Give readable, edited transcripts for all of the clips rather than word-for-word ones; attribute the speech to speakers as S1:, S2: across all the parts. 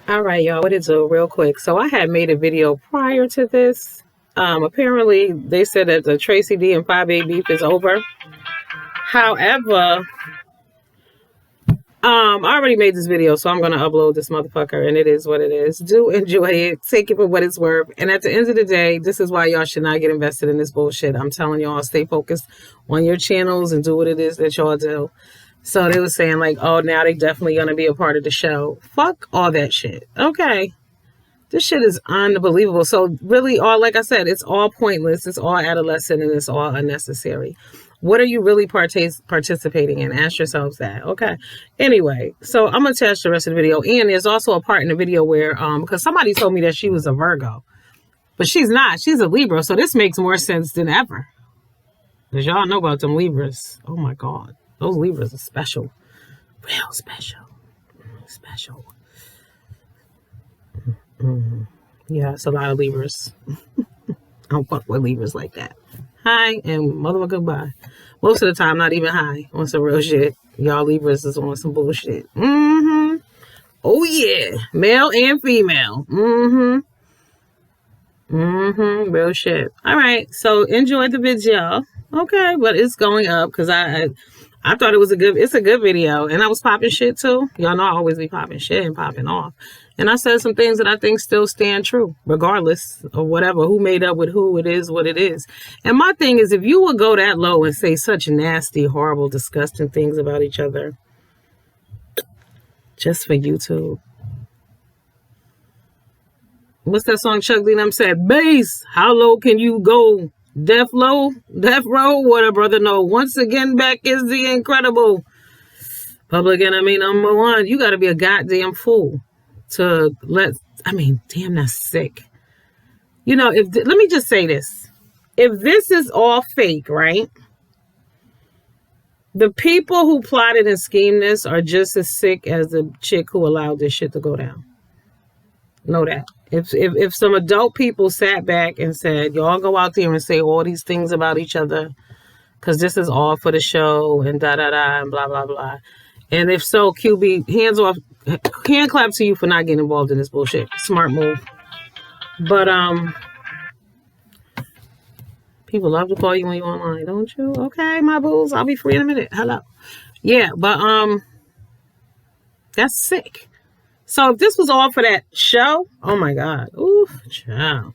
S1: All right, y'all, what is it real quick? So I had made a video prior to this. Apparently they said that the Tracy D and 5A beef is over. However, I already made this video, so I'm gonna upload this motherfucker, and it is what it is. Do enjoy it, take it for what it's worth. And at the end of the day, this is why y'all should not get invested in this bullshit. I'm telling y'all, stay focused on your channels and do what it is that y'all do. So they were saying like, oh, now they definitely gonna be a part of the show. Fuck all that shit. Okay. This shit is unbelievable. So really, all, like I said, it's all pointless. It's all adolescent and it's all unnecessary. What are you really participating in? Ask yourselves that. Okay. Anyway, so I'm going to attach the rest of the video. And there's also a part in the video where, because somebody told me that she was a Virgo, but she's not. She's a Libra. So this makes more sense than ever. Because y'all know about them Libras. Oh my God. Those Libras are special. Real special. Special. Mm-hmm. Yeah, it's a lot of Libras. I don't fuck with Libras like that. Hi and motherfucker goodbye. Most of the time, not even hi on some real shit. Y'all Libras is on some bullshit. Mm-hmm. Oh yeah, male and female. Mm-hmm. Mm-hmm. Real shit. All right, so enjoy the video. Okay, but it's going up because I thought it's a good video, and I was popping shit too. Y'all know I always be popping shit and popping off. And I said some things that I think still stand true, regardless of whatever, who made up with who, it is what it is. And my thing is, if you would go that low and say such nasty, horrible, disgusting things about each other, just for YouTube. What's that song Chuck D them said? Bass, how low can you go? Death row, what a brother know. Once again, back is the incredible public enemy number one. You got to be a goddamn fool to damn, that's sick. You know, let me just say this. If this is all fake, right? The people who plotted and schemed this are just as sick as the chick who allowed this shit to go down. Know that. If some adult people sat back and said, y'all go out there and say all these things about each other because this is all for the show and da-da-da and blah, blah, blah. And if so, QB, hands off, hand clap to you for not getting involved in this bullshit. Smart move. But people love to call you when you're online, don't you? Okay, my booze, I'll be free in a minute. Hello. Yeah, but that's sick. So if this was all for that show, oh my God. Oof, child.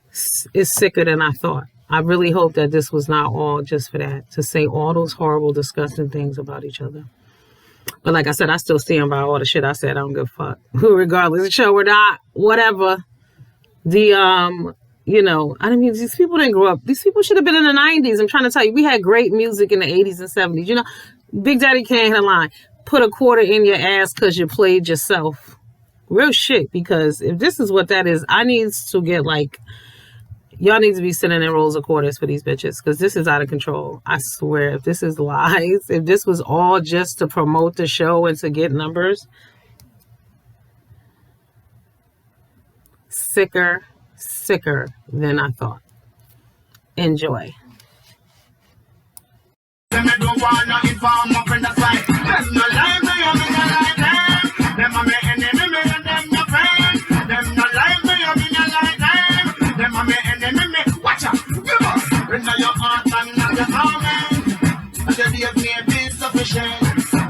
S1: It's sicker than I thought. I really hope that this was not all just for that, to say all those horrible, disgusting things about each other. But like I said, I still stand by all the shit I said. I don't give a fuck. Regardless of show or not, whatever. These people didn't grow up. These people should have been in the 90s. I'm trying to tell you, we had great music in the 80s and 70s. You know, Big Daddy Kane had a line, put a quarter in your ass because you played yourself. Real shit, because if this is what that is, I need to get y'all need to be sending in rolls of quarters for these bitches because this is out of control. I swear, if this is lies, if this was all just to promote the show and to get numbers, sicker than I thought. Enjoy.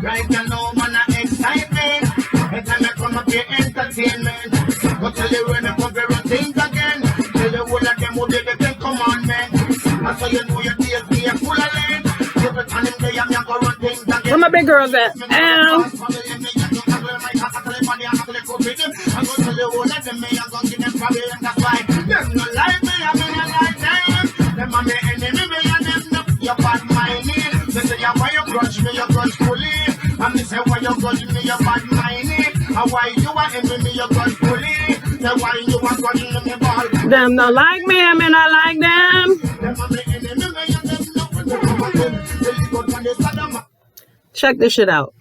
S2: Right now, man, I'm excited. And then I come up here entertainment. But tell you when I come here and think again. Tell you all of them will be the 10 commandments. That's how you know your days be a full of land. Every time they am going to run things again.
S1: Where my big girls at?
S2: I'm going to tell you all of them, I'm going to give them problem. That's why them no like me, I'm in a like them. Them are my enemy, me and them no your bad minded. They say, why you grudge me, you grudge fully. And they say, why you grudge me, you bad minded. And why you are envy me, you grudge fully. Say, why you are grudging me, ball.
S1: Them not like me, I mean I like them.
S2: Them are my enemy, me and them no.
S1: Check this shit out.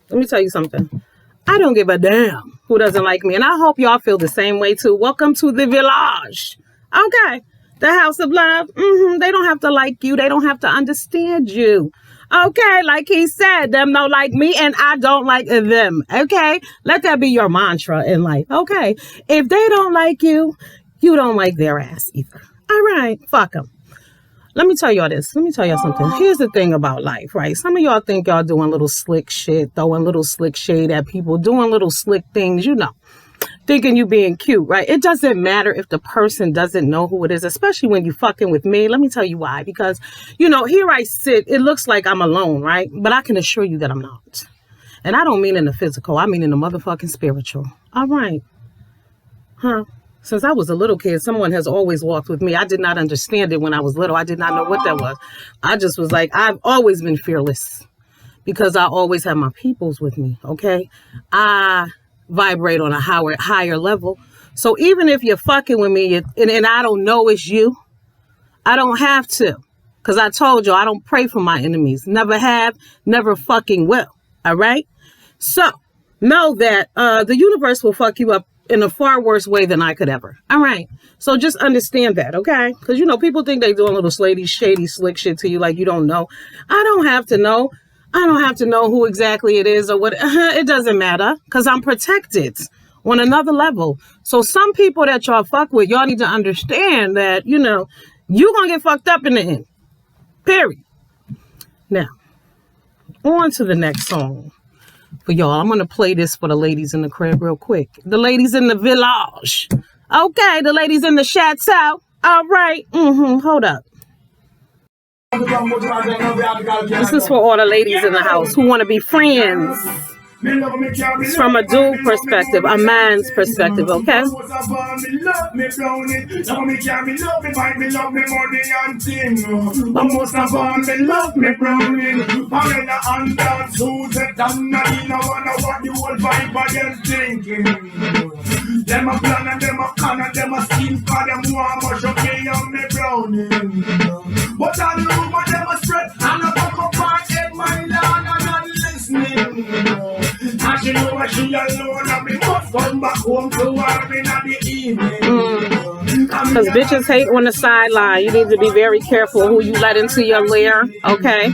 S1: Let me tell you something. I don't give a damn who doesn't like me. And I hope y'all feel the same way too. Welcome to the village. Okay. The house of love. They don't have to like you. They don't have to understand you. Okay, like he said, them don't like me and I don't like them. Okay, let that be your mantra in life. Okay, if they don't like you, you don't like their ass either. All right, fuck them. Let me tell y'all this. Let me tell y'all something. Here's the thing about life, right? Some of y'all think y'all doing little slick shit, throwing little slick shade at people, doing little slick things, you know, thinking you being cute, right? It doesn't matter if the person doesn't know who it is, especially when you fucking with me. Let me tell you why. Because, you know, here I sit. It looks like I'm alone, right? But I can assure you that I'm not. And I don't mean in the physical. I mean in the motherfucking spiritual. All right. Huh? Since I was a little kid, someone has always walked with me. I did not understand it when I was little. I did not know what that was. I just was like, I've always been fearless because I always have my peoples with me, okay? I vibrate on a higher level. So even if you're fucking with me and I don't know it's you, I don't have to. Because I told you, I don't pray for my enemies. Never have, never fucking will. All right? So know that the universe will fuck you up in a far worse way than I could ever. All right. So just understand that, okay? Because, you know, people think they doing little shady, slick shit to you like you don't know. I don't have to know. I don't have to know who exactly it is or what. It doesn't matter because I'm protected on another level. So some people that y'all fuck with, y'all need to understand that, you know, you're going to get fucked up in the end. Period. Now, on to the next song. For y'all, I'm going to play this for the ladies in the crib real quick. The ladies in the village. Okay, the ladies in the chateau. All right. Hold up. This is for all the ladies in the house who want to be friends. It's from a dual perspective, a man's perspective, okay?
S2: Them a plan and them a con and them a scheme for them want much of me on me browning. But all the rumor them a spread and a fuck up my head, my lord, and not listening. And she know what she alone and me must come back home to her in the evening.
S1: Because bitches hate on the sideline. You need to be very careful who you let into your lair, okay?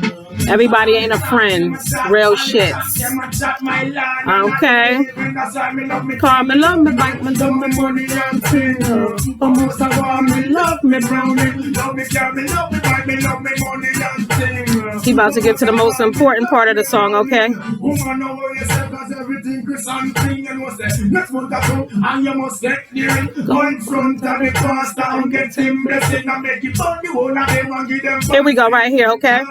S1: Everybody ain't a friend. Real shit. Okay. Call me, love me, bite me, love me, money, and sing. Almost of all me, love me, brownie. Love me, care me, love me, bite me, love me, money, and sing. He about to get to the most important part of the song, okay?
S2: Woman, know yourself as everything Chris and thing and what's that? Next month or so, and you must get there. Go in front of the pastor and get him blessing and make it burn the whole of them and give them.
S1: Here we go, right here, okay?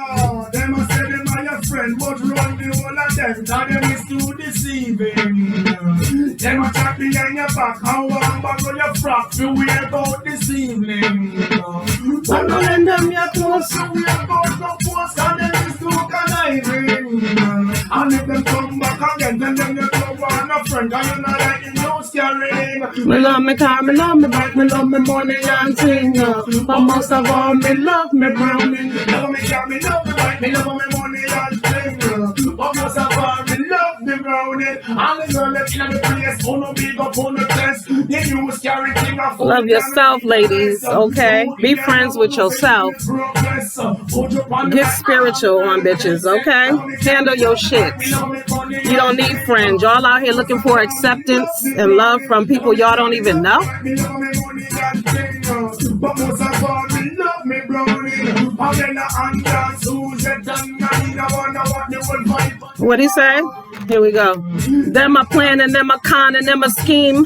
S2: Them a say them are your friend, but run the whole of them. Cause them is too deceiving. Them a chat behind your back and one bag on your frock to wear about this evening. And don't lend them your clothes to wear about no post and them is too conniving. And if them come back again, then them you don't want a friend. Cause you not like the news carrying.
S1: Me love me car, me love me bike, me love me money and thing. But most of all, me love me brownie.
S2: Love me car, me love me bike, me love me money and thing. But most of all, me love me brownie. And the girl left in the place, who no big up on the test. The news carry thing of
S1: love yourself, ladies, okay? Be friends with yourself. Get spiritual on bitches, okay? Handle your shit. You don't need friends. Y'all out here looking for acceptance and love from people y'all don't even know. What he say? Here we go. Them a plan and them a con and them a scheme.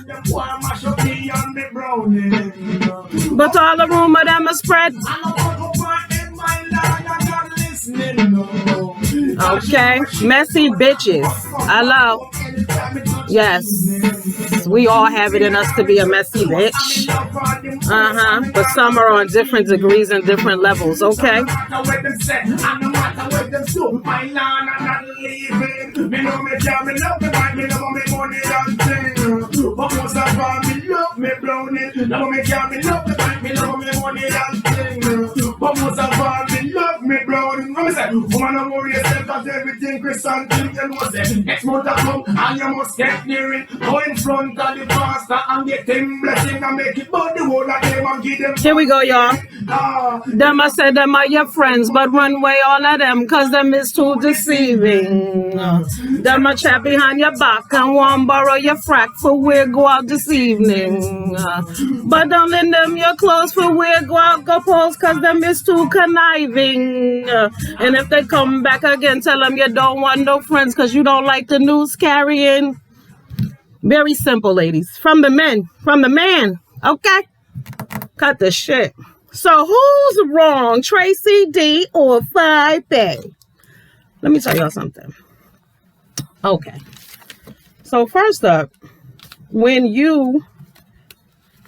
S1: But all the rumor them a spread. Okay, messy bitches. Hello. Yes, we all have it in us to be a messy bitch. But some are on different degrees and different levels. Okay.
S2: Woman, don't worry yourself, cause everything Christian think you know say. Next month I come, and you must get near it. Go in front of the pastor and get them blessing and make it but the whole of them and give them.
S1: Here we go, y'all. Them I said them are your friends, but run away all of them, cause them is too deceiving. Them a chat behind your back and won't borrow your frack for where go out this evening. But don't lend them your clothes for where go out go post, cause them is too conniving. And if they come back again, tell them you don't want no friends, cause you don't like the news carrying. Very simple, ladies. From the man, okay? Cut the shit. So who's wrong, Tracy D or 5A? Let me tell y'all something. Okay. So first up, a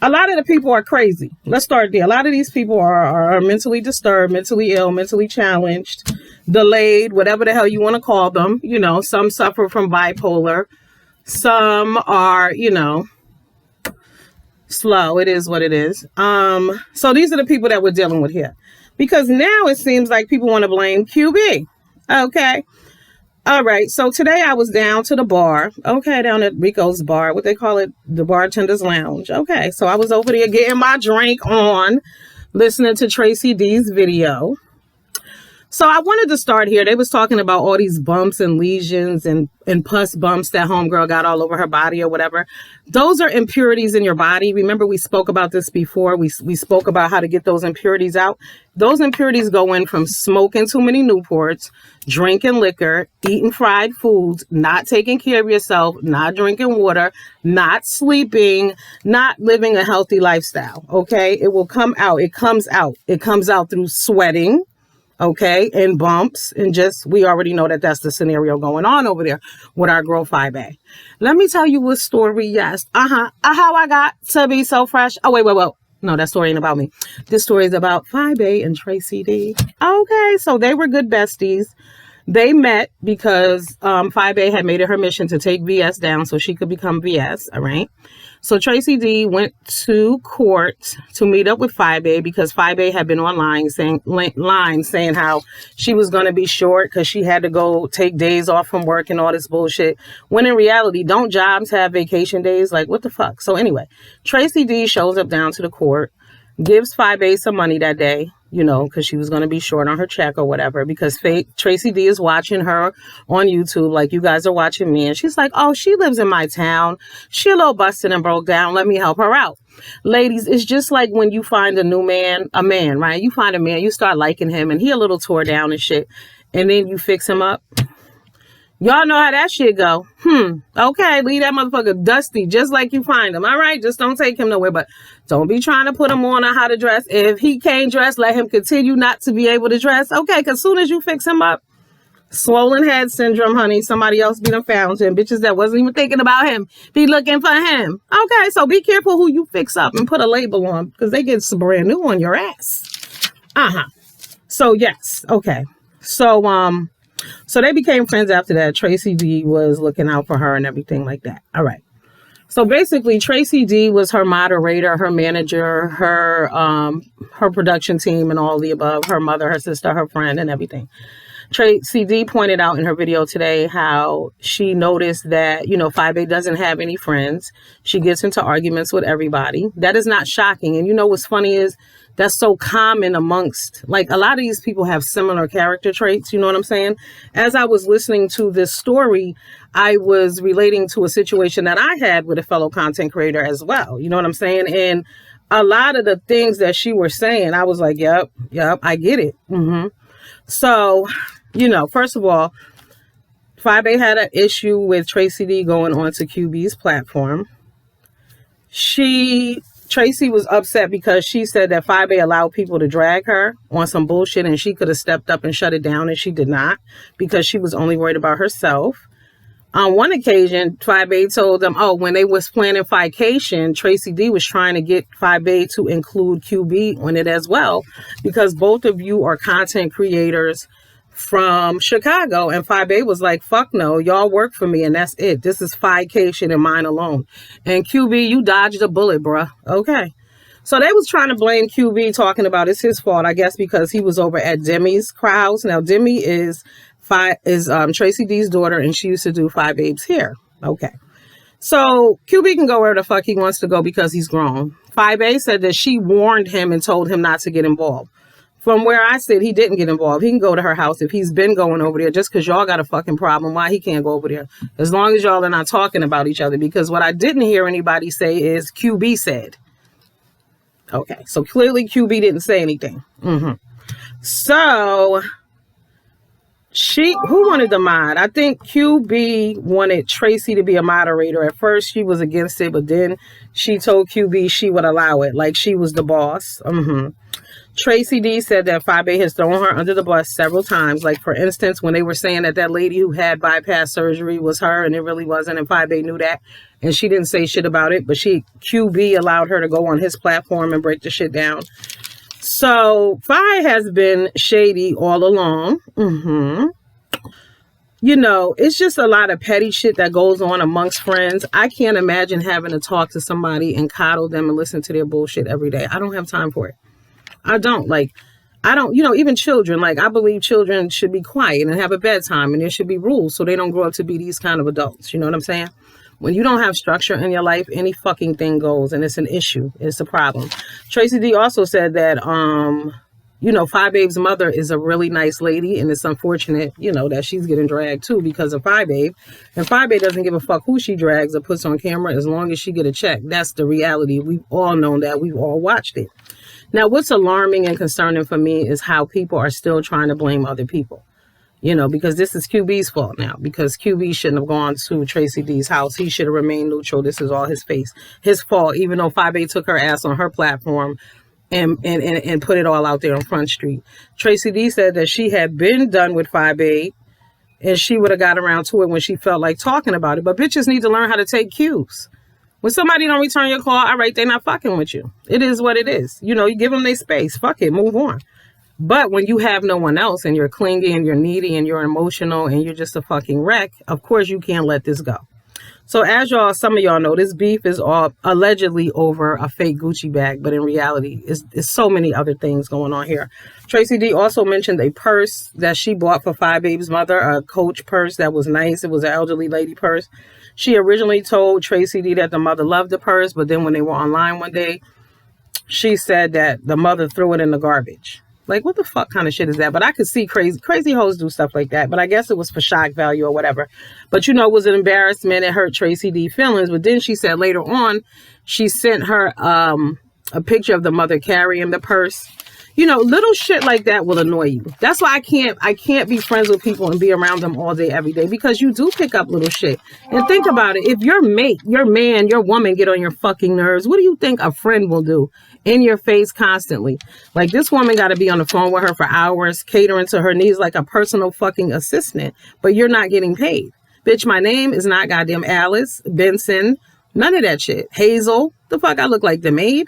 S1: lot of the people are crazy. Let's start there. A lot of these people are mentally disturbed, mentally ill, mentally challenged, delayed, whatever the hell you want to call them. You know, some suffer from bipolar. Some are, slow. It is what it is. So these are the people that we're dealing with here. Because now it seems like people want to blame QB. Okay. All right. So today I was down to the bar. Okay. Down at Rico's bar. What they call it? The bartender's lounge. Okay. So I was over there getting my drink on, listening to Tracy D's video. So I wanted to start here. They was talking about all these bumps and lesions and pus bumps that homegirl got all over her body or whatever. Those are impurities in your body. Remember, we spoke about this before. We spoke about how to get those impurities out. Those impurities go in from smoking too many Newports, drinking liquor, eating fried foods, not taking care of yourself, not drinking water, not sleeping, not living a healthy lifestyle. Okay, it will come out. It comes out. It comes out through sweating. Okay, and bumps, and we already know that that's the scenario going on over there with our girl 5A. Let me tell you a story, yes. How I got to be so fresh. Oh, wait. No, that story ain't about me. This story is about 5A and Tracy D. Okay, so they were good besties. They met because 5A had made it her mission to take VS down so she could become VS, all right? So Tracy D went to court to meet up with 5A because 5A had been online saying how she was going to be short because she had to go take days off from work and all this bullshit. When in reality, don't jobs have vacation days? Like, what the fuck? So anyway, Tracy D shows up down to the court, gives 5A some money that day, because she was going to be short on her check or whatever, because Tracy D is watching her on YouTube like you guys are watching me. And she's like, oh, she lives in my town. She a little busted and broke down. Let me help her out. Ladies, it's just like when you find a man, right? You find a man, you start liking him and he a little tore down and shit. And then you fix him up. Y'all know how that shit go. Okay, leave that motherfucker dusty just like you find him. All right, just don't take him nowhere. But don't be trying to put him on how to dress. If he can't dress, let him continue not to be able to dress. Okay, because soon as you fix him up, swollen head syndrome, honey, somebody else be done found him. Bitches that wasn't even thinking about him be looking for him. Okay, so be careful who you fix up and put a label on because they get some brand new on your ass. So, yes. Okay. So they became friends after that. Tracy D was looking out for her and everything like that. All right. So basically, Tracy D was her moderator, her manager, her production team and all the above, her mother, her sister, her friend and everything. Tracy D pointed out in her video today how she noticed that, 5A doesn't have any friends. She gets into arguments with everybody. That is not shocking. And what's funny is that's so common amongst, like, a lot of these people have similar character traits. You know what I'm saying? As I was listening to this story, I was relating to a situation that I had with a fellow content creator as well. You know what I'm saying? And a lot of the things that she was saying, I was like, yep, I get it. So, first of all, 5A had an issue with Tracy D going onto QB's platform. Tracy was upset because she said that 5A allowed people to drag her on some bullshit and she could have stepped up and shut it down, and she did not because she was only worried about herself. On one occasion, 5A told them, when they was planning Fication, Tracy D was trying to get 5A to include QB on it as well because both of you are content creators from Chicago. And 5A was like, fuck no, y'all work for me and that's it. This is Fication and mine alone. And QB, you dodged a bullet, bruh. Okay. So they was trying to blame QB, talking about it's his fault, I guess, because he was over at Demi's crowds. Now Demi is Tracy D's daughter, and she used to do Five Babes hair. Okay. So QB can go where the fuck he wants to go because he's grown. 5A said that she warned him and told him not to get involved. From where I sit, he didn't get involved. He can go to her house if he's been going over there. Just because y'all got a fucking problem, why he can't go over there? As long as y'all are not talking about each other. Because what I didn't hear anybody say is QB said. Okay, so clearly QB didn't say anything. So who wanted the mod? I think QB wanted Tracy to be a moderator. At first, she was against it, but then she told QB she would allow it, like she was the boss. Tracy D said that 5A has thrown her under the bus several times. Like, for instance, when they were saying that lady who had bypass surgery was her, and it really wasn't, and 5A knew that, and she didn't say shit about it, but QB allowed her to go on his platform and break the shit down. So, Fi has been shady all along. You know, it's just a lot of petty shit that goes on amongst friends. I can't imagine having to talk to somebody and coddle them and listen to their bullshit every day. I don't have time for it. I don't, even children, I believe children should be quiet and have a bedtime, and there should be rules so they don't grow up to be these kind of adults. You know what I'm saying? When you don't have structure in your life, any fucking thing goes, and it's an issue. It's a problem. Tracy D also said that, 5Babe's mother is a really nice lady, and it's unfortunate, that she's getting dragged too because of 5Babe. And 5Babe doesn't give a fuck who she drags or puts on camera as long as she get a check. That's the reality. We've all known that. We've all watched it. Now, what's alarming and concerning for me is how people are still trying to blame other people, because this is QB's fault now, because QB shouldn't have gone to Tracy D's house. He should have remained neutral. This is all his fault, even though 5A took her ass on her platform and put it all out there on Front Street. Tracy D said that she had been done with 5A and she would have got around to it when she felt like talking about it. But bitches need to learn how to take cues. When somebody don't return your call, all right, they're not fucking with you. It is what it is. You give them their space. Fuck it. Move on. But when you have no one else and you're clingy and you're needy and you're emotional and you're just a fucking wreck, of course you can't let this go. So as some of y'all know, this beef is all allegedly over a fake Gucci bag. But in reality, it's so many other things going on here. Tracy D also mentioned a purse that she bought for 5Babe's mother, a Coach purse that was nice. It was an elderly lady purse. She originally told Tracy D that the mother loved the purse, but then when they were online one day, she said that the mother threw it in the garbage. Like, what the fuck kind of shit is that? But I could see crazy hoes do stuff like that. But I guess it was for shock value or whatever. But, it was an embarrassment. It hurt Tracy D feelings. But then she said later on, she sent her a picture of the mother carrying the purse. Little shit like that will annoy you. That's why I can't be friends with people and be around them all day, every day, because you do pick up little shit. And think about it. If your mate, your man, your woman get on your fucking nerves, what do you think a friend will do? In your face constantly. Like, this woman got to be on the phone with her for hours, catering to her needs like a personal fucking assistant, but you're not getting paid. Bitch, my name is not goddamn Alice, Benson, none of that shit. Hazel, the fuck I look like the maid?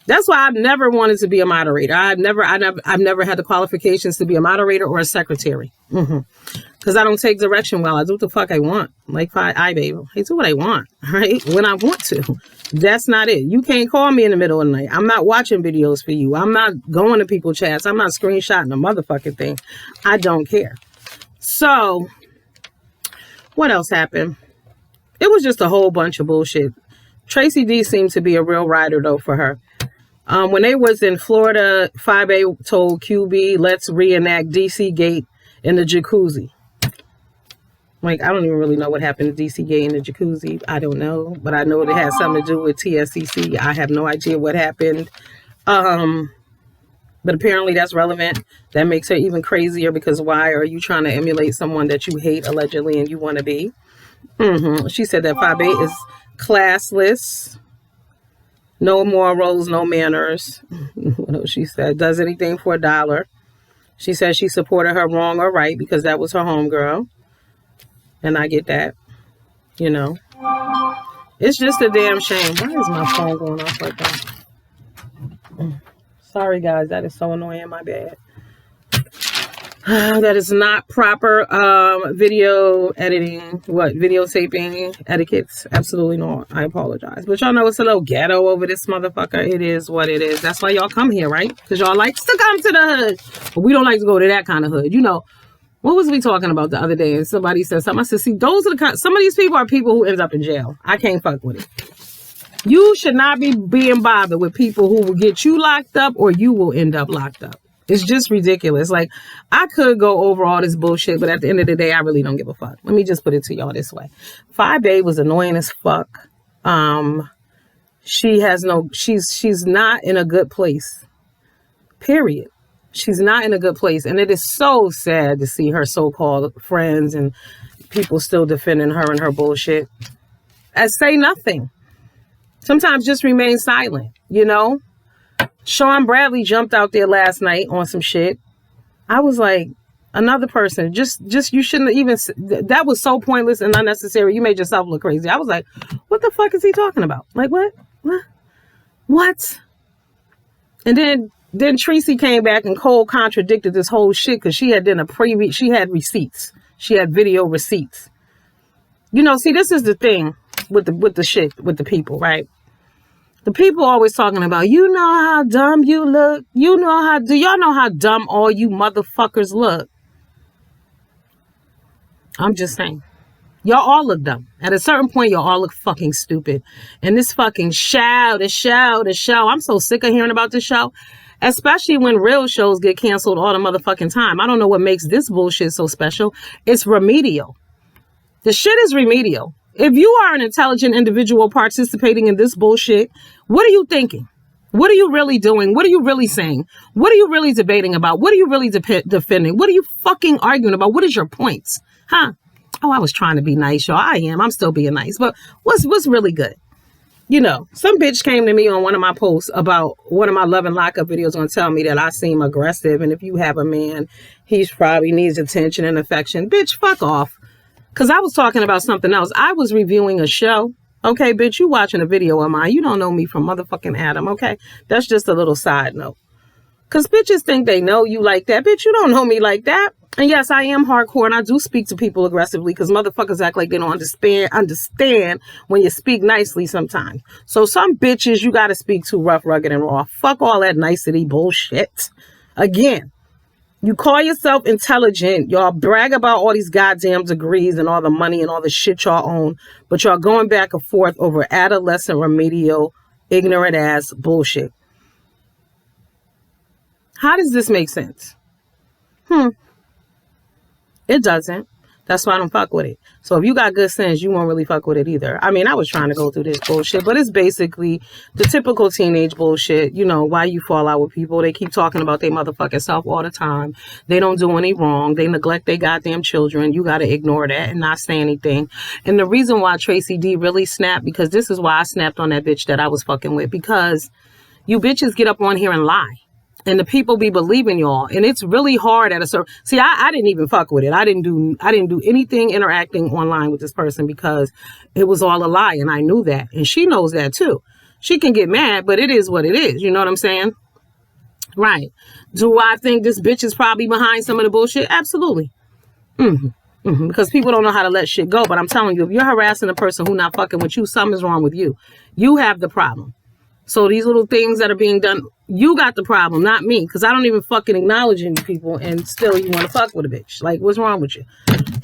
S1: That's why I've never wanted to be a moderator. I've never had the qualifications to be a moderator or a secretary. Because I don't take direction well. I do what the fuck I want. Like baby. I do what I want, right? When I want to. That's not it. You can't call me in the middle of the night. I'm not watching videos for you. I'm not going to people's chats. I'm not screenshotting a motherfucking thing. I don't care. So, what else happened? It was just a whole bunch of bullshit. Tracy D seemed to be a real rider, though, for her. When they was in Florida, 5A told QB, let's reenact DC Gate in the jacuzzi. Like, I don't even really know what happened to DC Gate in the jacuzzi. I don't know. But I know it had something to do with TSCC. I have no idea what happened. But apparently that's relevant. That makes her even crazier, because why are you trying to emulate someone that you hate allegedly and you want to be? She said that 5A is classless. No morals, no manners. What else she said? Does anything for $1. She said she supported her wrong or right because that was her homegirl. And I get that. It's just a damn shame. Why is my phone going off like that? Sorry, guys. That is so annoying. My bad. That is not proper video editing, videotaping etiquettes. Absolutely not. I apologize. But y'all know it's a little ghetto over this motherfucker. It is what it is. That's why y'all come here, right? Because y'all likes to come to the hood. But we don't like to go to that kind of hood. You know, what was we talking about the other day? And somebody said something. I said, see, those are the kind, some of these people are people who end up in jail. I can't fuck with it. You should not be being bothered with people who will get you locked up or you will end up locked up. It's just ridiculous. Like, I could go over all this bullshit, but at the end of the day, I really don't give a fuck. Let me just put it to y'all this way. 5A was annoying as fuck. She's not in a good place. Period. She's not in a good place. And it is so sad to see her so-called friends and people still defending her and her bullshit. And say nothing. Sometimes just remain silent, you know? Sean Bradley jumped out there last night on some shit. I was like, another person, just you shouldn't even, that was so pointless and unnecessary. You made yourself look crazy. I was like, what the fuck is he talking about? Like, what? And then Tracy came back and Cole contradicted this whole shit because she had done she had receipts. She had video receipts. You know, see, this is the thing with the shit, with the people, right? The people always talking about, you know how dumb you look. Do y'all know how dumb all you motherfuckers look? I'm just saying. Y'all all look dumb. At a certain point, y'all all look fucking stupid. And this fucking show. I'm so sick of hearing about this show. Especially when real shows get canceled all the motherfucking time. I don't know what makes this bullshit so special. It's remedial. The shit is remedial. If you are an intelligent individual participating in this bullshit, what are you thinking? What are you really doing? What are you really saying? What are you really debating about? What are you really defending? What are you fucking arguing about? What is your points? Huh? Oh, I was trying to be nice, y'all. I am. I'm still being nice. But what's really good? You know, some bitch came to me on one of my posts about one of my love and lockup videos and tell me that I seem aggressive. And if you have a man, he probably needs attention and affection. Bitch, fuck off. Because I was talking about something else. I was reviewing a show. Okay, bitch, you watching a video of mine. You don't know me from motherfucking Adam, okay? That's just a little side note. Because bitches think they know you like that. Bitch, you don't know me like that. And yes, I am hardcore and I do speak to people aggressively because motherfuckers act like they don't understand when you speak nicely sometimes. So some bitches you got to speak to rough, rugged, and raw. Fuck all that nicety bullshit. Again. You call yourself intelligent. Y'all brag about all these goddamn degrees and all the money and all the shit y'all own. But y'all going back and forth over adolescent remedial, ignorant ass bullshit. How does this make sense? It doesn't. That's why I don't fuck with it. So if you got good sense, you won't really fuck with it either. I mean, I was trying to go through this bullshit, but it's basically the typical teenage bullshit. You know, why you fall out with people. They keep talking about their motherfucking self all the time. They don't do any wrong. They neglect their goddamn children. You got to ignore that and not say anything. And the reason why Tracy D really snapped, because this is why I snapped on that bitch that I was fucking with, because you bitches get up on here and lie. And the people be believing y'all. And it's really hard at a certain... See, I didn't even fuck with it. I didn't do anything interacting online with this person because it was all a lie. And I knew that. And she knows that too. She can get mad, but it is what it is. You know what I'm saying? Right. Do I think this bitch is probably behind some of the bullshit? Absolutely. Because people don't know how to let shit go. But I'm telling you, if you're harassing a person who not fucking with you, something's wrong with you. You have the problem. So these little things that are being done, you got the problem, not me. Because I don't even fucking acknowledge any people and still you want to fuck with a bitch. Like, what's wrong with you?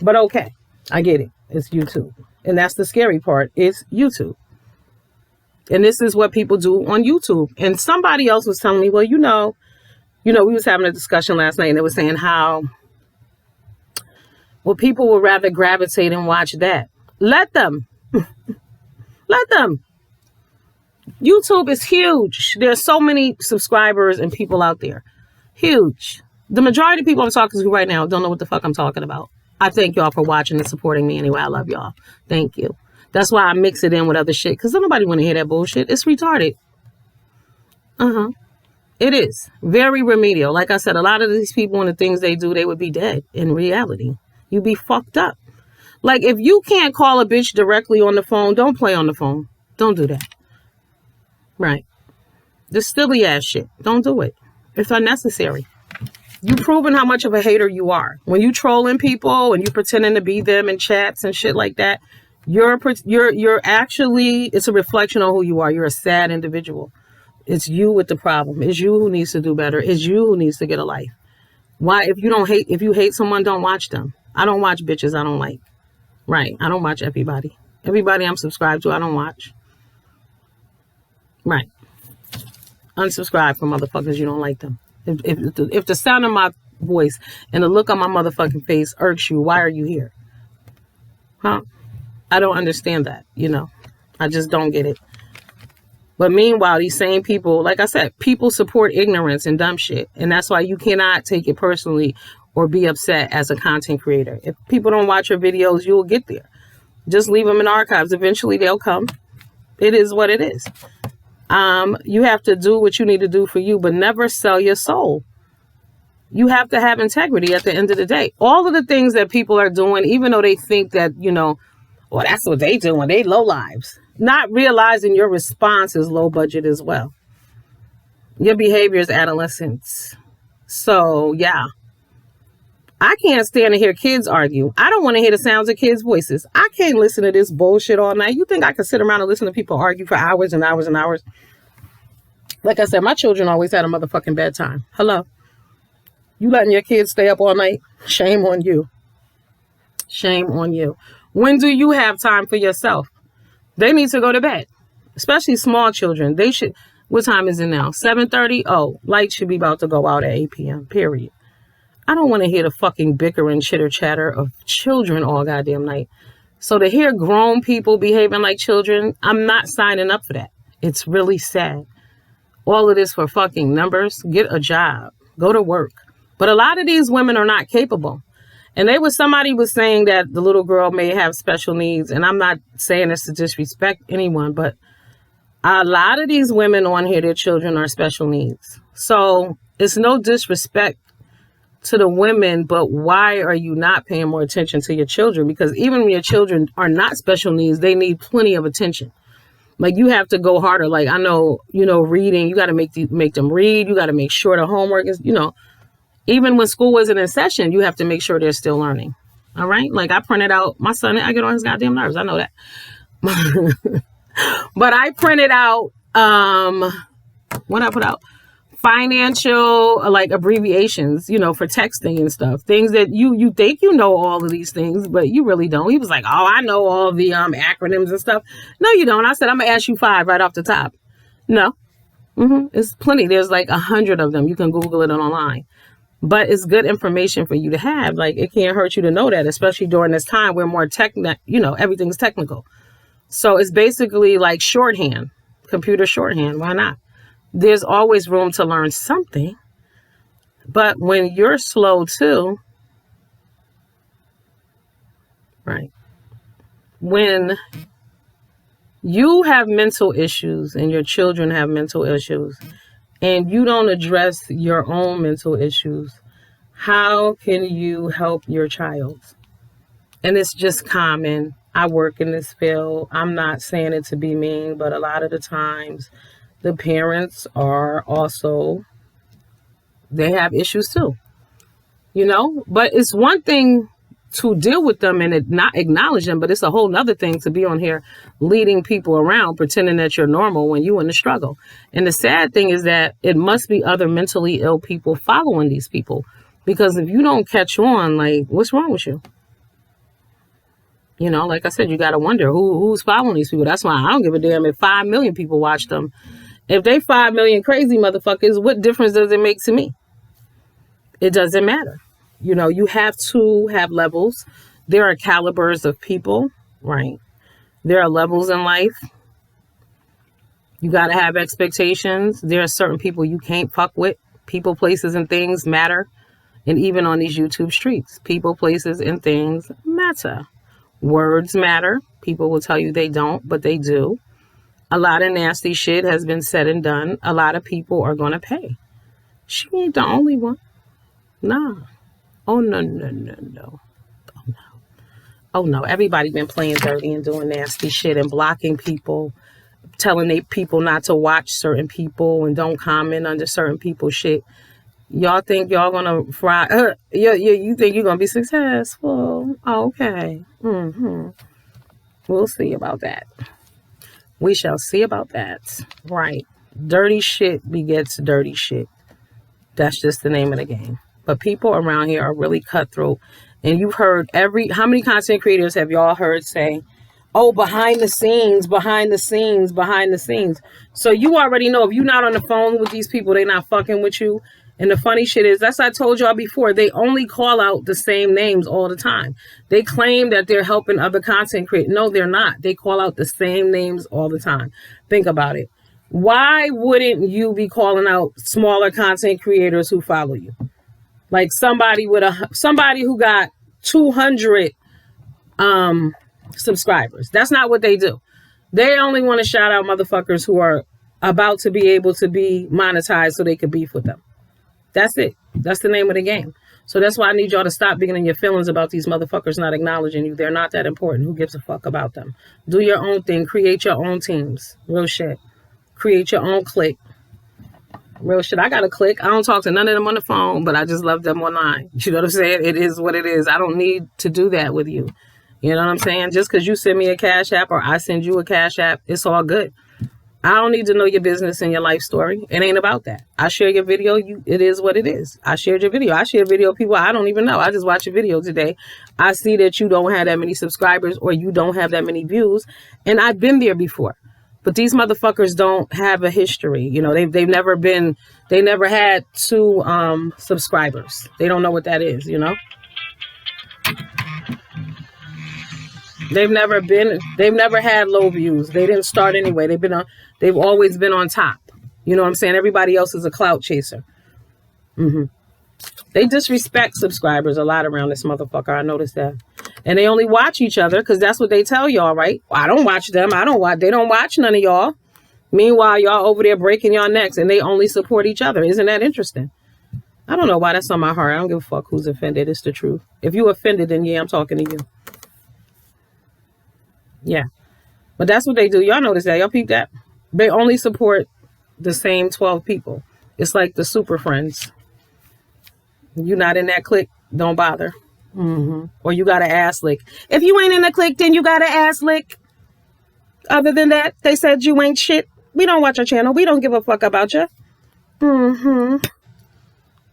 S1: But okay, I get it. It's YouTube. And that's the scary part. It's YouTube. And this is what people do on YouTube. And somebody else was telling me, well, you know, we was having a discussion last night and they were saying how, well, people would rather gravitate and watch that. Let them. Let them. YouTube is huge. There's so many subscribers and people out there. Huge. The majority of people I'm talking to right now don't know what the fuck I'm talking about. I thank y'all for watching and supporting me anyway. I love y'all. Thank you. That's why I mix it in with other shit. Because nobody want to hear that bullshit. It's retarded. It is. Very remedial. Like I said, a lot of these people and the things they do, they would be dead in reality. You'd be fucked up. Like, if you can't call a bitch directly on the phone, don't play on the phone. Don't do that. Right. This silly ass shit. Don't do it. It's unnecessary. You proving how much of a hater you are. When you trolling people and you pretending to be them in chats and shit like that, you're actually, it's a reflection on who you are. You're a sad individual. It's you with the problem. It's you who needs to do better. It's you who needs to get a life. Why, if you hate someone, don't watch them. I don't watch bitches I don't like. Right. I don't watch everybody. Everybody I'm subscribed to, I don't watch. Right. Unsubscribe from motherfuckers you don't like them. If the sound of my voice and the look on my motherfucking face irks you, why are you here? Huh? I don't understand that, I just don't get it. But meanwhile, these same people, like I said, people support ignorance and dumb shit. And that's why you cannot take it personally or be upset as a content creator. If people don't watch your videos, you'll get there. Just leave them in archives. Eventually they'll come. It is what it is. You have to do what you need to do for you, but never sell your soul. You have to have integrity at the end of the day. All of the things that people are doing, even though they think that, well, that's what they do when they low lives. Not realizing your response is low budget as well. Your behavior is adolescence. So, yeah. I can't stand to hear kids argue. I don't want to hear the sounds of kids' voices. I can't listen to this bullshit all night. You think I can sit around and listen to people argue for hours and hours and hours? Like I said, my children always had a motherfucking bedtime. Hello. You letting your kids stay up all night? Shame on you. Shame on you. When do you have time for yourself? They need to go to bed. Especially small children. They should. What time is it now? 7:30? Oh, lights should be about to go out at 8 p.m. Period. I don't want to hear the fucking bickering chitter chatter of children all goddamn night. So to hear grown people behaving like children, I'm not signing up for that. It's really sad. All of this for fucking numbers. Get a job. Go to work. But a lot of these women are not capable. And somebody was saying that the little girl may have special needs. And I'm not saying this to disrespect anyone, but a lot of these women on here, their children are special needs. So it's no disrespect to the women, but why are you not paying more attention to your children? Because even when your children are not special needs, they need plenty of attention. Like, you have to go harder. Like, I know, reading, you got to make them read. You got to make sure the homework is, even when school wasn't in session, you have to make sure they're still learning. All right. Like, I printed out my son. I get on his goddamn nerves. I know that. But I printed out, what I put out? Financial, like, abbreviations, for texting and stuff. Things that you think all of these things, but you really don't. He was like, oh, I know all the acronyms and stuff. No, you don't. I said, I'm going to ask you 5 right off the top. No. It's plenty. There's like 100 of them. You can Google it online. But it's good information for you to have. Like, it can't hurt you to know that, especially during this time where more everything's technical. So it's basically like shorthand, computer shorthand. Why not? There's always room to learn something. But when you're slow too, right? When you have mental issues and your children have mental issues and you don't address your own mental issues, how can you help your child? And it's just common. I work in this field. I'm not saying it to be mean, but a lot of the times the parents are also, they have issues too, but it's one thing to deal with them and not acknowledge them, but it's a whole nother thing to be on here leading people around, pretending that you're normal when you're in the struggle. And the sad thing is that it must be other mentally ill people following these people, because if you don't catch on, like, what's wrong with you? Like I said, you got to wonder who's following these people. That's why I don't give a damn if 5 million people watch them. If they 5 million crazy motherfuckers, what difference does it make to me? It doesn't matter. You have to have levels. There are calibers of people, right? There are levels in life. You got to have expectations. There are certain people you can't fuck with. People, places, and things matter. And even on these YouTube streets, people, places, and things matter. Words matter. People will tell you they don't, but they do. A lot of nasty shit has been said and done. A lot of people are going to pay. She ain't the only one. Nah. Oh, no. Oh, no. Everybody been playing dirty and doing nasty shit and blocking people, telling they people not to watch certain people and don't comment under certain people's shit. Y'all think y'all gonna fry? You think you're gonna be successful? Okay. We'll see about that. We shall see about that. Right. Dirty shit begets dirty shit. That's just the name of the game. But people around here are really cutthroat. And you've heard how many content creators have y'all heard say, oh, behind the scenes, behind the scenes, behind the scenes. So you already know if you're not on the phone with these people, they're not fucking with you. And the funny shit is, that's I told y'all before, they only call out the same names all the time. They claim that they're helping other content creators. No, they're not. They call out the same names all the time. Think about it. Why wouldn't you be calling out smaller content creators who follow you? Like somebody who got 200 subscribers. That's not what they do. They only want to shout out motherfuckers who are about to be able to be monetized so they could beef with them. That's it. That's the name of the game. So that's why I need y'all to stop being in your feelings about these motherfuckers not acknowledging you. They're not that important. Who gives a fuck about them? Do your own thing. Create your own teams. Real shit. Create your own clique. Real shit. I got a clique. I don't talk to none of them on the phone, but I just love them online. You know what I'm saying? It is what it is. I don't need to do that with you. You know what I'm saying? Just because you send me a Cash App or I send you a Cash App, it's all good. I don't need to know your business and your life story. It ain't about that. I share your video. It is what it is. I shared your video. I share video of people I don't even know. I just watched your video today. I see that you don't have that many subscribers or you don't have that many views. And I've been there before. But these motherfuckers don't have a history. You know, they never had 2 subscribers. They don't know what that is, you know? They've never had low views. They didn't start anyway. They've always been on top. You know what I'm saying? Everybody else is a clout chaser. They disrespect subscribers a lot around this motherfucker. I noticed that. And they only watch each other because that's what they tell y'all, right? Well, I don't watch them. They don't watch none of y'all. Meanwhile, y'all over there breaking y'all necks and they only support each other. Isn't that interesting? I don't know why that's on my heart. I don't give a fuck who's offended. It's the truth. If you offended, then yeah, I'm talking to you. Yeah. But that's what they do. Y'all notice that. Y'all peep that? They only support the same 12 people. It's like the super friends. You not in that clique, don't bother. Or you got an ass lick. If you ain't in the clique, then you got an ass lick. Other than that, they said you ain't shit. We don't watch your channel. We don't give a fuck about you.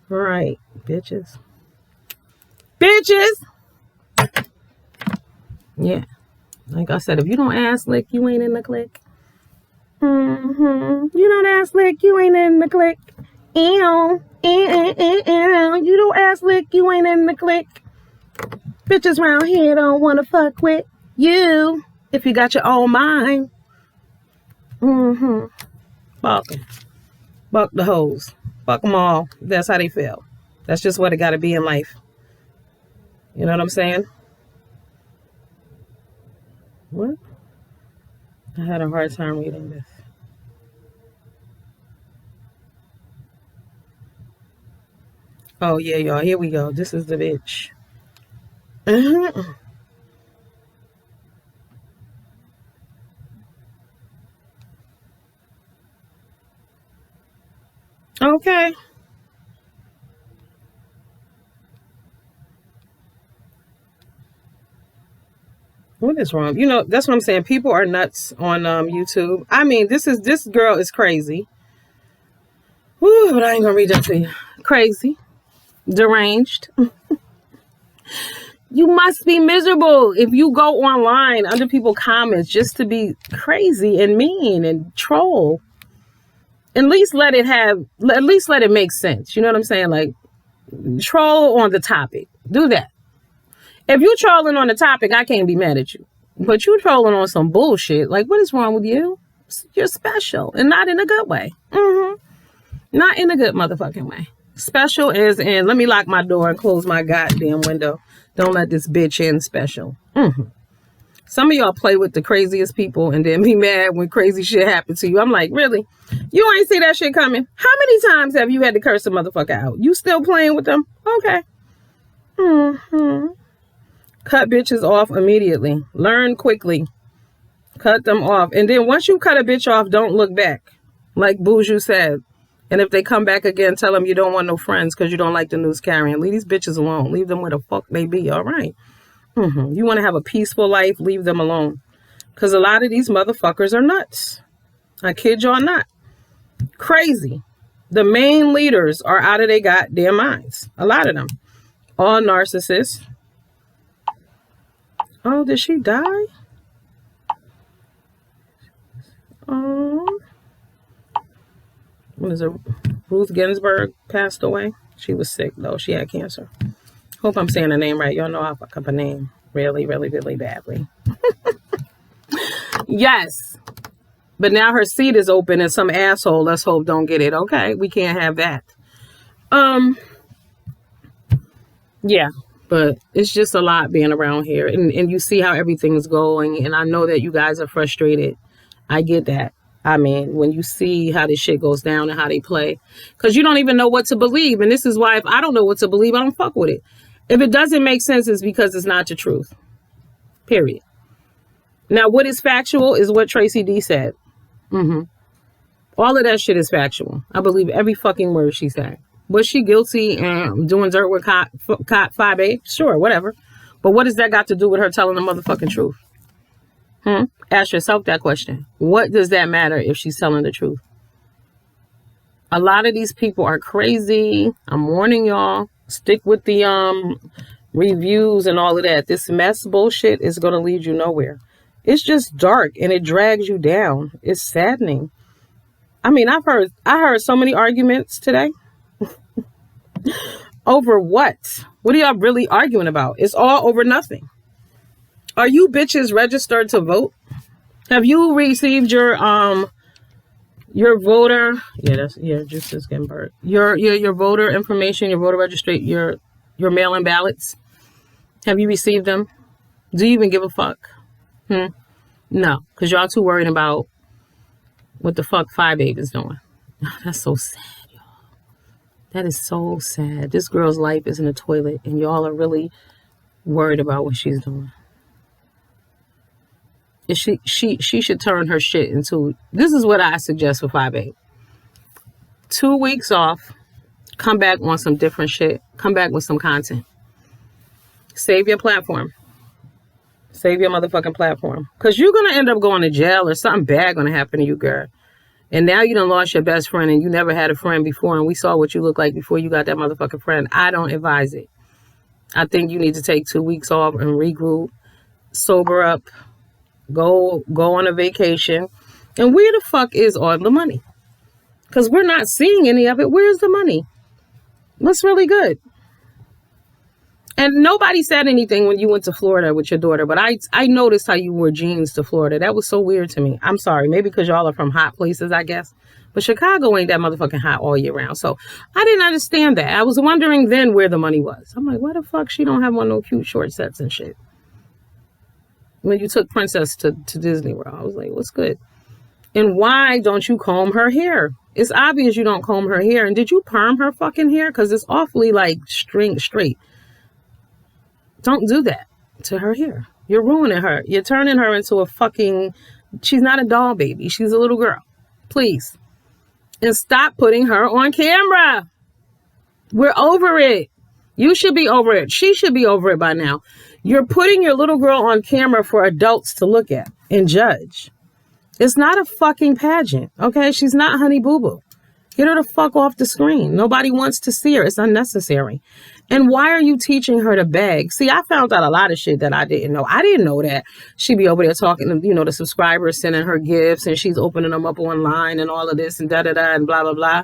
S1: Right, bitches. Bitches! Yeah. Like I said, if you don't ass lick, you ain't in the clique. You don't ass lick, you ain't in the clique. Ew. You don't ass lick, you ain't in the clique. Bitches around here don't want to fuck with you if you got your own mind. Fuck them. Fuck the hoes. Fuck them all. That's how they feel. That's just what it got to be in life. You know what I'm saying? What? I had a hard time reading this. Oh, yeah, y'all. Here we go. This is the bitch. Okay. What is wrong? You know, that's what I'm saying. People are nuts on YouTube. I mean, this girl is crazy. Woo, but I ain't gonna read that to you. Crazy. Deranged. You must be miserable if you go online under people's comments just to be crazy and mean and troll. At least let it make sense. You know what I'm saying? Like, troll on the topic. Do that. If you trolling on the topic, I can't be mad at you. But you trolling on some bullshit. Like, what is wrong with you? You're special. And not in a good way. Not in a good motherfucking way. Special as in, let me lock my door and close my goddamn window. Don't let this bitch in special. Some of y'all play with the craziest people and then be mad when crazy shit happens to you. I'm like, really? You ain't see that shit coming? How many times have you had to curse a motherfucker out? You still playing with them? Okay. Cut bitches off immediately. Learn quickly. Cut them off. And then once you cut a bitch off, don't look back. Like Boujou said, And if they come back again, tell them you don't want no friends because you don't like the news carrying. Leave these bitches alone. Leave them where the fuck they be. All right. You want to have a peaceful life? Leave them alone. Because a lot of these motherfuckers are nuts. I kid y'all not. Crazy. The main leaders are out of their goddamn minds. A lot of them. All narcissists. Oh, did she die? Oh. What is it? Ruth Ginsburg passed away. She was sick, though. She had cancer. Hope I'm saying her name right. Y'all know I fuck up a name really, really, really badly. Yes. But now her seat is open and some asshole, let's hope, don't get it. Okay, we can't have that. Yeah, but it's just a lot being around here. And you see how everything is going. And I know that you guys are frustrated. I get that. I mean, when you see how this shit goes down and how they play. Because you don't even know what to believe. And this is why if I don't know what to believe, I don't fuck with it. If it doesn't make sense, it's because it's not the truth. Period. Now, what is factual is what Tracy D said. All of that shit is factual. I believe every fucking word she said. Was she guilty and doing dirt with cot 5A? Sure, whatever. But what does that got to do with her telling the motherfucking truth? Ask yourself that question. What does that matter if she's telling the truth? A lot of these people are crazy. I'm warning y'all. Stick with the reviews and all of that. This mess bullshit is going to lead you nowhere. It's just dark and it drags you down. It's saddening. I mean, I heard so many arguments today. Over what? What are y'all really arguing about? It's all over nothing. Are you bitches registered to vote? Have you received your voter? Justice Ginsburg. Your voter information, your voter registration, your mail-in ballots. Have you received them? Do you even give a fuck? No, because y'all too worried about what the fuck 5A is doing. That's so sad, y'all. That is so sad. This girl's life is in the toilet, and y'all are really worried about what she's doing. She should turn her shit into. This is what I suggest for 5A. 2 weeks off. Come back on some different shit. Come back with some content. Save your platform. Save your motherfucking platform. Because you're going to end up going to jail or something bad going to happen to you, girl. And now you done lost your best friend and you never had a friend before. And we saw what you look like before you got that motherfucking friend. I don't advise it. I think you need to take 2 weeks off and regroup. Sober up. Go on a vacation. And where the fuck is all the money? Because we're not seeing any of it. Where's the money? What's really good? And nobody said anything when you went to Florida with your daughter, but I noticed how you wore jeans to Florida. That was so weird to me. I'm sorry. Maybe because y'all are from hot places, I guess. But Chicago ain't that motherfucking hot all year round. So I didn't understand that. I was wondering then where the money was. I'm like, why the fuck she don't have one no cute short sets and shit? When you took Princess to Disney World, I was like, what's good? And why don't you comb her hair? It's obvious you don't comb her hair. And did you perm her fucking hair? Because it's awfully like straight. Don't do that to her hair. You're ruining her. You're turning her into a fucking... She's not a doll baby. She's a little girl. Please. And stop putting her on camera. We're over it. You should be over it. She should be over it by now. You're putting your little girl on camera for adults to look at and judge. It's not a fucking pageant, okay? She's not Honey Boo Boo. Get her the fuck off the screen. Nobody wants to see her. It's unnecessary. And why are you teaching her to beg? See, I found out a lot of shit that I didn't know. I didn't know that she'd be over there talking to, the subscribers, sending her gifts, and she's opening them up online and all of this and da-da-da and blah, blah, blah.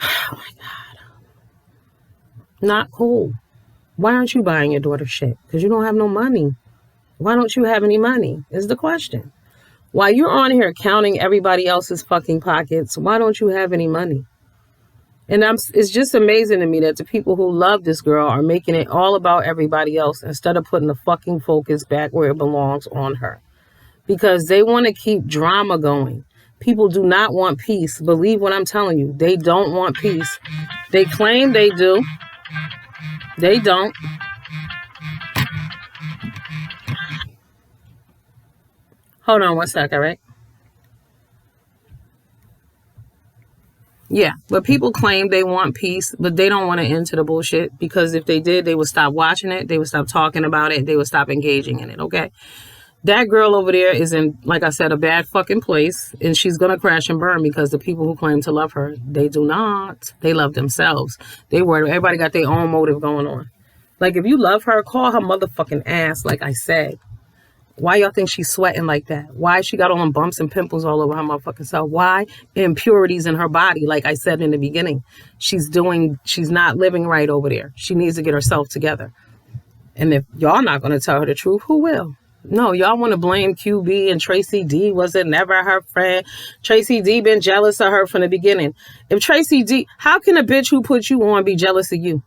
S1: Oh, my God. Not cool. Why aren't you buying your daughter shit? Because you don't have no money. Why don't you have any money is the question. While you're on here counting everybody else's fucking pockets, why don't you have any money? And it's just amazing to me that the people who love this girl are making it all about everybody else instead of putting the fucking focus back where it belongs on her. Because they want to keep drama going. People do not want peace. Believe what I'm telling you. They don't want peace. They claim they do. They don't. Hold on one sec, all right? Yeah, but people claim they want peace, but they don't want to end to the bullshit, because if they did, they would stop watching it, they would stop talking about it, they would stop engaging in it, okay? That girl over there is in, like I said, a bad fucking place, and she's going to crash and burn, because the people who claim to love her, they do not. They love themselves. They were, everybody got their own motive going on. Like, if you love her, call her motherfucking ass, like I said. Why y'all think she's sweating like that? Why she got all them bumps and pimples all over her motherfucking self? Why? Impurities in her body, like I said in the beginning. She's not living right over there. She needs to get herself together. And if y'all not going to tell her the truth, who will? No, y'all want to blame QB and Tracy D. Was it never her friend? Tracy D been jealous of her from the beginning. If Tracy D, how can a bitch who put you on be jealous of you?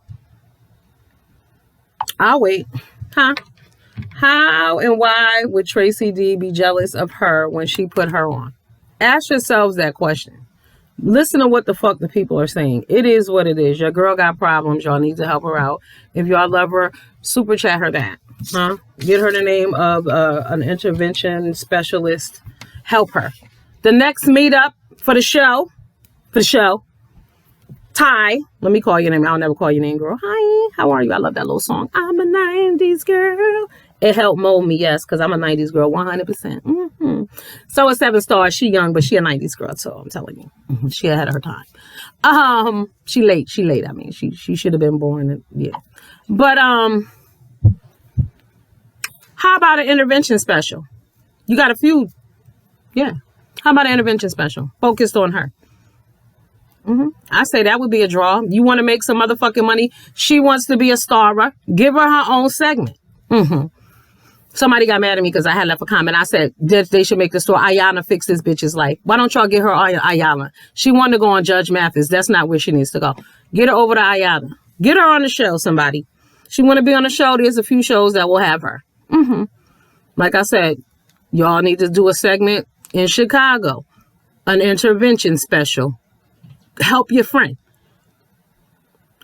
S1: I'll wait. Huh? How and why would Tracy D be jealous of her when she put her on? Ask yourselves that question. Listen to what the fuck the people are saying. It is what it is. Your girl got problems. Y'all need to help her out. If y'all love her, super chat her that. Huh? Get her the name of an intervention specialist. Help her. The next meetup for the show. Ty, let me call your name. I'll never call your name, girl. Hi, how are you? I love that little song. I'm a 90s girl. It helped mold me, yes, because I'm a 90s girl, 100%. So a 7 star. She young, but she a 90s girl, so I'm telling you. She ahead of her time. She late. I mean, she should have been born. Yeah. But how about an intervention special? You got a few. Yeah. How about an intervention special? Focused on her. I say that would be a draw. You want to make some motherfucking money. She wants to be a starer. Give her her own segment. Somebody got mad at me because I had left a comment. I said that they should make the store Ayana fix this bitch's life. Why don't y'all get her Ayana? She wanted to go on Judge Mathis. That's not where she needs to go. Get her over to Ayana. Get her on the show, somebody. She want to be on the show. There's a few shows that will have her. Like I said, y'all need to do a segment in Chicago. An intervention special. Help your friend.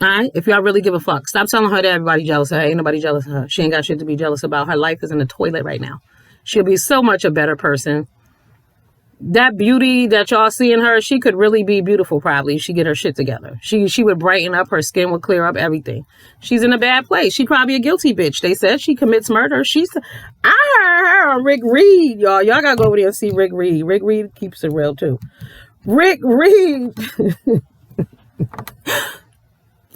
S1: All right? If y'all really give a fuck. Stop telling her that everybody jealous of her. Ain't nobody jealous of her. She ain't got shit to be jealous about. Her life is in the toilet right now. She'll be so much a better person. That beauty that y'all see in her, she could really be beautiful probably if she get her shit together. She would brighten up. Her skin would clear up, everything. She's in a bad place. She probably a guilty bitch. They said she commits murder. I heard her on Rick Reed, y'all. Y'all gotta go over there and see Rick Reed. Rick Reed keeps it real too. Rick Reed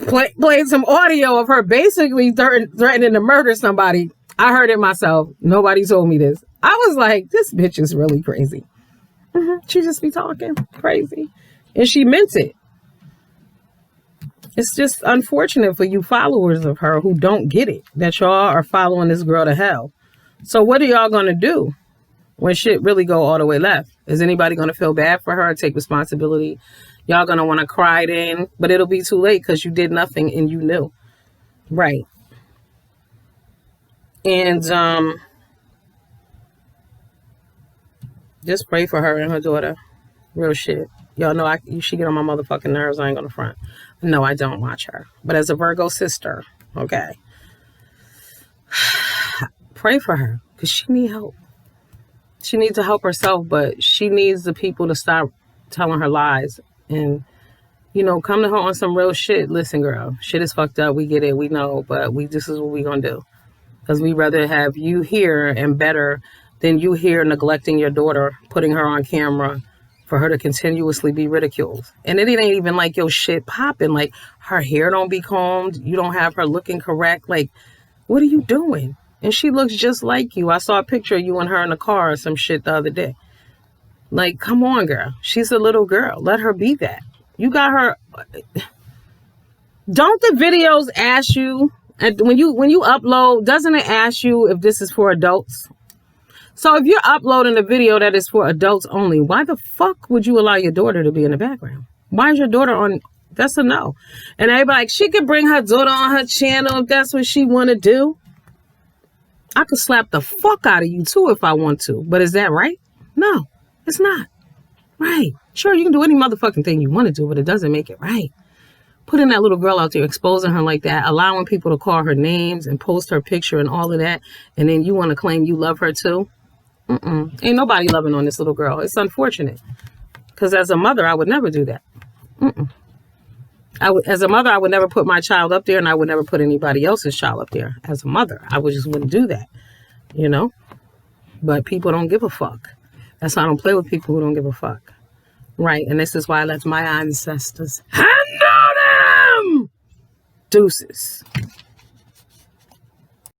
S1: played some audio of her basically threatening to murder somebody. I heard it myself. Nobody told me this. I was like, this bitch is really crazy. She just be talking crazy. And she meant it. It's just unfortunate for you followers of her who don't get it, that y'all are following this girl to hell. So what are y'all going to do when shit really go all the way left? Is anybody going to feel bad for her, take responsibility? Y'all going to want to cry it in, but it'll be too late because you did nothing and you knew. Right. And just pray for her and her daughter. Real shit. Y'all know she get on my motherfucking nerves. I ain't gonna front. No, I don't watch her. But as a Virgo sister, okay, pray for her because she need help. She needs to help herself, but she needs the people to stop telling her lies and, come to her on some real shit. Listen, girl, shit is fucked up. We get it. We know, but this is what we gonna do. Because we rather have you here and better than you here neglecting your daughter, putting her on camera for her to continuously be ridiculed. And it ain't even like your shit popping. Like her hair don't be combed. You don't have her looking correct. Like, what are you doing? And she looks just like you. I saw a picture of you and her in the car or some shit the other day. Like, come on, girl. She's a little girl. Let her be that. You got her. Don't the videos ask you, and when you upload, doesn't it ask you if this is for adults? So if you're uploading a video that is for adults only, why the fuck would you allow your daughter to be in the background? Why is your daughter on? That's a no. And everybody like, she could bring her daughter on her channel if that's what she want to do. I could slap the fuck out of you too if I want to. But is that right? No, it's not. Right. Sure, you can do any motherfucking thing you want to do, but it doesn't make it right. Putting that little girl out there, exposing her like that, allowing people to call her names and post her picture and all of that, and then you want to claim you love her too? Ain't nobody loving on this little girl. It's unfortunate. Because as a mother, I would never do that. As a mother, I would never put my child up there, and I would never put anybody else's child up there. As a mother, I just wouldn't do that, you know. But people don't give a fuck. That's why I don't play with people who don't give a fuck, right? And this is why I let my ancestors handle them. Deuces.